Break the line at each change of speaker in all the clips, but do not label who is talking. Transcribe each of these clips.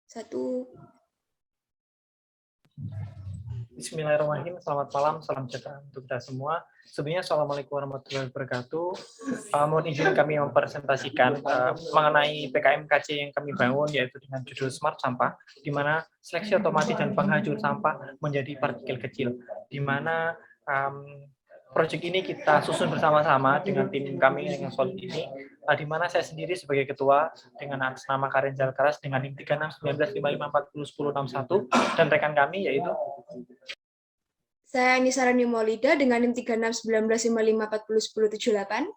Satu.
Bismillahirrahmanirrahim. Selamat malam, salam sejahtera untuk kita semua. Sebelumnya, Assalamualaikum warahmatullahi wabarakatuh. Mohon izin kami mempresentasikan mengenai PKMKC yang kami bangun, yaitu dengan judul Smart Sampah, di mana seleksi otomatis dan penghajur sampah menjadi partikel kecil, di mana proyek ini kita susun bersama-sama dengan tim kami yang solid ini, di mana saya sendiri sebagai ketua dengan atas nama Karen Zalkaras dengan NIM 361955401061 dan rekan kami yaitu
Saya Anissa Rani Maulida dengan NIM 361955401078.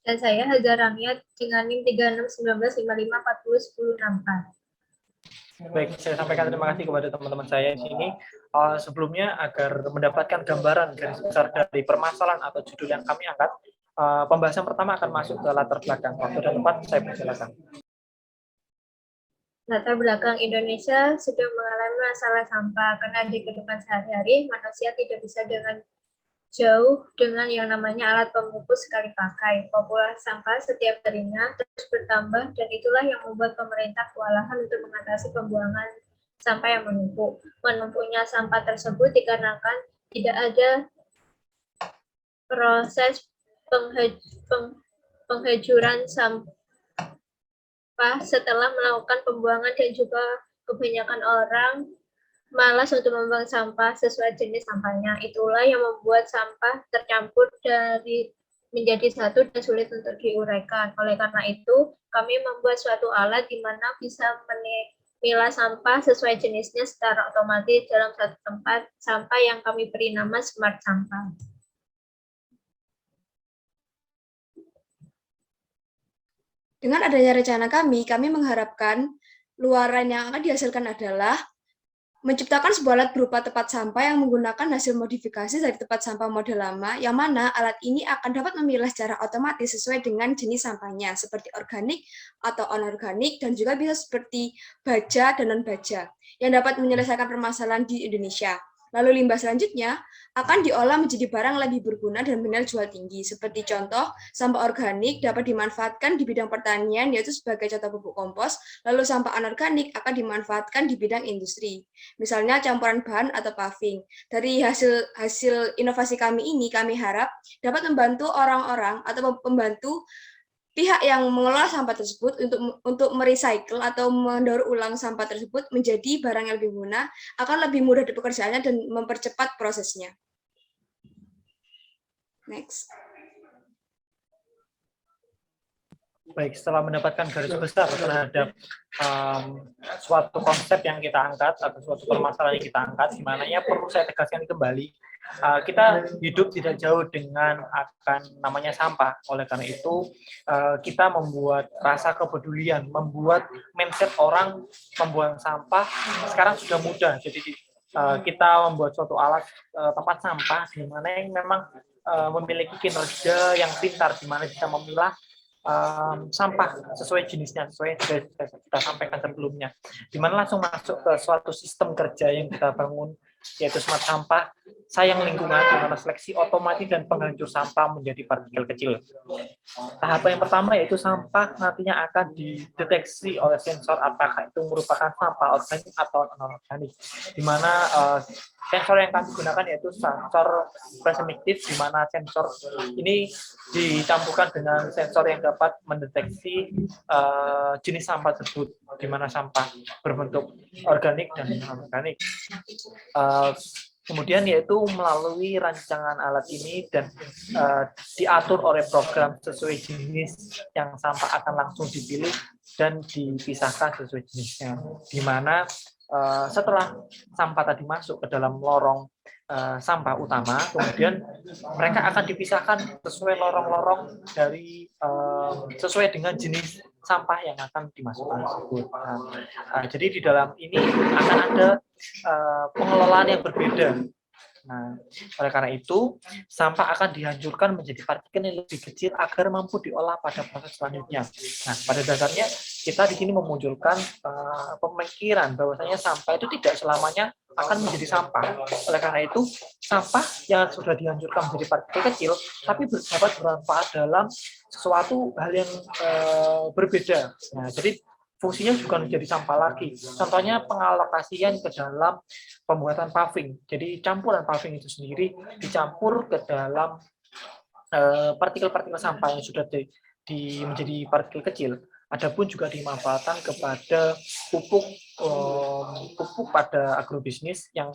Dan saya Hajar Ramiat dengan NIM 361955401064.
Baik, saya sampaikan terima kasih kepada teman-teman saya di sini. Sebelumnya, agar mendapatkan gambaran garis besar dari permasalahan atau judul yang kami angkat, pembahasan pertama akan masuk ke latar belakang. Waktu dan tempat, saya persilakan.
Latar belakang Indonesia sedang mengalami masalah sampah karena di kehidupan sehari-hari manusia tidak bisa dengan jauh dengan yang namanya alat pembungkus sekali pakai. Populasi sampah setiap harinya terus bertambah dan itulah yang membuat pemerintah kewalahan untuk mengatasi pembuangan sampah yang menumpuk. Menumpuknya sampah tersebut dikarenakan tidak ada proses penghajuran sampah setelah melakukan pembuangan dan juga kebanyakan orang malas untuk membuang sampah sesuai jenis sampahnya. Itulah yang membuat sampah tercampur menjadi satu dan sulit untuk diuraikan. Oleh karena itu, kami membuat suatu alat di mana bisa memilah sampah sesuai jenisnya secara otomatis dalam satu tempat sampah yang kami beri nama Smart Sampah.
Dengan adanya rencana kami mengharapkan luaran yang akan dihasilkan adalah menciptakan sebuah alat berupa tempat sampah yang menggunakan hasil modifikasi dari tempat sampah model lama, yang mana alat ini akan dapat memilah secara otomatis sesuai dengan jenis sampahnya, seperti organik atau anorganik, dan juga bisa seperti baja dan non-baja, yang dapat menyelesaikan permasalahan di Indonesia. Lalu limbah selanjutnya akan diolah menjadi barang lebih berguna dan bernilai jual tinggi. Seperti contoh, sampah organik dapat dimanfaatkan di bidang pertanian, yaitu sebagai contoh pupuk kompos, lalu sampah anorganik akan dimanfaatkan di bidang industri. Misalnya campuran bahan atau paving. Dari hasil inovasi kami ini, kami harap dapat membantu orang-orang atau membantu pihak yang mengelola sampah tersebut untuk merecycle atau mendaur ulang sampah tersebut menjadi barang yang lebih guna, akan lebih mudah pekerjaannya dan mempercepat prosesnya. Next.
Baik, setelah mendapatkan garis besar terhadap suatu konsep yang kita angkat atau suatu permasalahan yang kita angkat, di mananya perlu saya tegaskan kembali, kita hidup tidak jauh dengan akan namanya sampah. Oleh karena itu, kita membuat rasa kepedulian, membuat mindset orang membuang sampah sekarang sudah mudah. Jadi kita membuat suatu alat tempat sampah di mana yang memang memiliki kinerja yang pintar, di mana bisa memilah sampah sesuai jenisnya, sesuai yang kita sampaikan sebelumnya, di mana langsung masuk ke suatu sistem kerja yang kita bangun, yaitu Smart Sampah, sayang lingkungan, di mana seleksi otomatis dan penghancur sampah menjadi partikel kecil. Tahapan yang pertama yaitu sampah nantinya akan dideteksi oleh sensor apakah itu merupakan sampah organik atau anorganik, di mana sensor yang kami gunakan yaitu sensor presemiktif, di mana sensor ini dicampurkan dengan sensor yang dapat mendeteksi jenis sampah tersebut, di mana sampah berbentuk organik dan anorganik. Kemudian yaitu melalui rancangan alat ini dan diatur oleh program sesuai jenis yang sampah akan langsung dipilih dan dipisahkan sesuai jenisnya, di mana setelah sampah tadi masuk ke dalam lorong sampah utama, kemudian mereka akan dipisahkan sesuai lorong-lorong dari sesuai dengan jenis sampah yang akan dimasukkan tersebut. Jadi di dalam ini akan ada pengelolaan yang berbeda. Nah, oleh karena itu, sampah akan dihancurkan menjadi partikel yang lebih kecil agar mampu diolah pada proses selanjutnya. Nah, pada dasarnya kita di sini memunculkan pemikiran bahwasanya sampah itu tidak selamanya akan menjadi sampah. Oleh karena itu, sampah yang sudah dihancurkan menjadi partikel kecil, tapi dapat bermanfaat dalam sesuatu hal yang berbeda. Nah, jadi fungsinya juga menjadi sampah lagi. Contohnya pengalokasian ke dalam pembuatan paving. Jadi campuran paving itu sendiri dicampur ke dalam partikel-partikel sampah yang sudah menjadi partikel kecil. Adapun juga dimanfaatkan kepada pupuk pada agrobisnis yang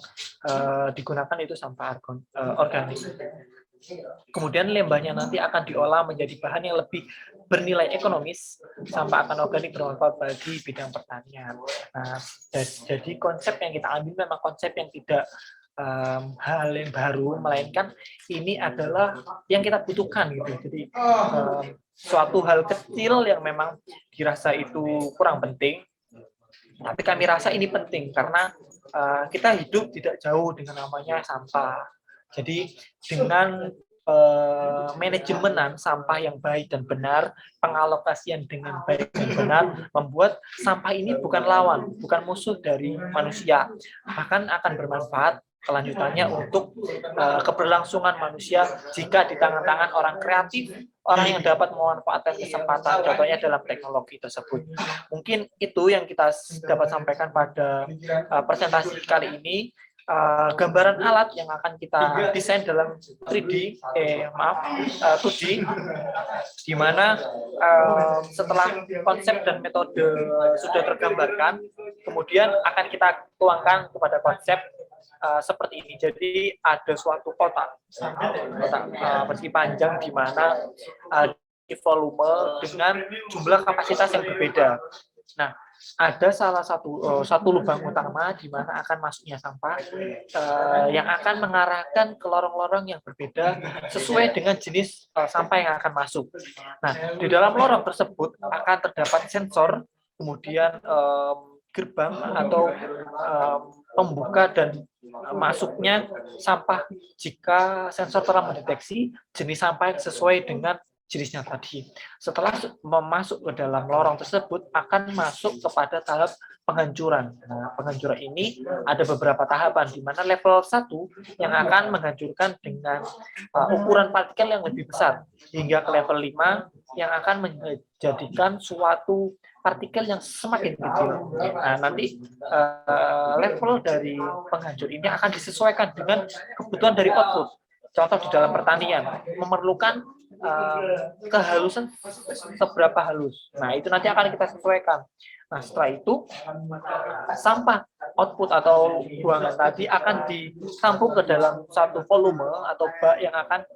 digunakan itu sampah organik. Kemudian limbahnya nanti akan diolah menjadi bahan yang lebih bernilai ekonomis. Sampah akan organik bermanfaat bagi bidang pertanian. Nah, jadi konsep yang kita ambil memang konsep yang tidak hal yang baru, melainkan ini adalah yang kita butuhkan gitu. Jadi suatu hal kecil yang memang dirasa itu kurang penting, tapi kami rasa ini penting karena kita hidup tidak jauh dengan namanya sampah. Jadi dengan manajemenan sampah yang baik dan benar, pengalokasian dengan baik dan benar, membuat sampah ini bukan lawan, bukan musuh dari manusia, bahkan akan bermanfaat kelanjutannya untuk keberlangsungan manusia jika di tangan-tangan orang kreatif, orang yang dapat memanfaatkan kesempatan, contohnya dalam teknologi tersebut. Mungkin itu yang kita dapat sampaikan pada presentasi kali ini. Gambaran alat yang akan kita desain dalam 2D, di mana setelah konsep dan metode sudah tergambarkan, kemudian akan kita tuangkan kepada konsep seperti ini. Jadi ada suatu kotak persegi panjang di mana di volume dengan jumlah kapasitas yang berbeda. Nah, ada salah satu lubang utama di mana akan masuknya sampah yang akan mengarahkan ke lorong-lorong yang berbeda sesuai dengan jenis sampah yang akan masuk. Nah, di dalam lorong tersebut akan terdapat sensor, kemudian gerbang atau pembuka dan masuknya sampah jika sensor telah mendeteksi jenis sampah yang sesuai dengan jenisnya tadi. Setelah masuk ke dalam lorong tersebut akan masuk kepada tahap penghancuran. Nah, penghancuran ini ada beberapa tahapan di mana level 1 yang akan menghancurkan dengan ukuran partikel yang lebih besar hingga ke level 5 yang akan menjadikan suatu partikel yang semakin kecil. Nah, nanti level dari penghancur ini akan disesuaikan dengan kebutuhan dari output. Contoh di dalam pertanian memerlukan kehalusan seberapa halus. Nah, itu nanti akan kita sesuaikan. Nah, setelah itu sampah output atau buangan tadi akan ditampung ke dalam satu volume atau bak yang akan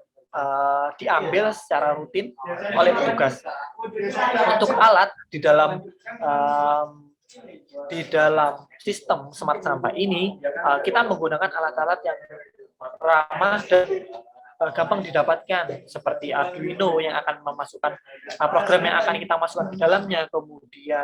diambil secara rutin oleh petugas. Untuk alat di dalam sistem smart sampah ini, kita menggunakan alat-alat yang ramah dan gampang didapatkan seperti Arduino yang akan memasukkan program yang akan kita masukkan ke dalamnya, kemudian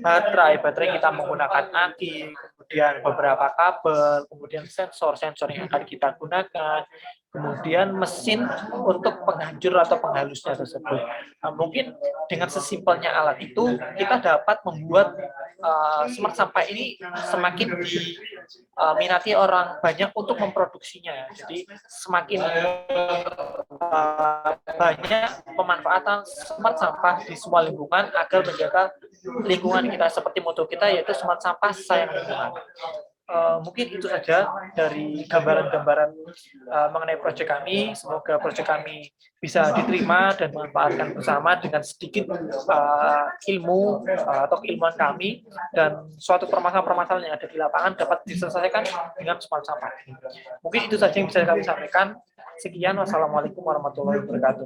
baterai kita menggunakan aki, kemudian beberapa kabel, kemudian sensor yang akan kita gunakan, kemudian mesin untuk penghancur atau penghalusnya tersebut. Mungkin dengan sesimpelnya alat itu kita dapat membuat smart sampah ini semakin diminati orang banyak untuk memproduksinya. Jadi semakin banyak pemanfaatan smart sampah di semua lingkungan agar menjaga lingkungan kita, seperti moto kita yaitu smart sampah sayang lingkungan. Mungkin itu saja dari gambaran-gambaran mengenai proyek kami. Semoga proyek kami bisa diterima dan dimanfaatkan bersama dengan sedikit ilmu atau keilmuan kami, dan suatu permasalahan-permasalahan yang ada di lapangan dapat diselesaikan dengan smart sampah. Mungkin itu saja yang bisa kami sampaikan. Sekian, wassalamualaikum warahmatullahi wabarakatuh.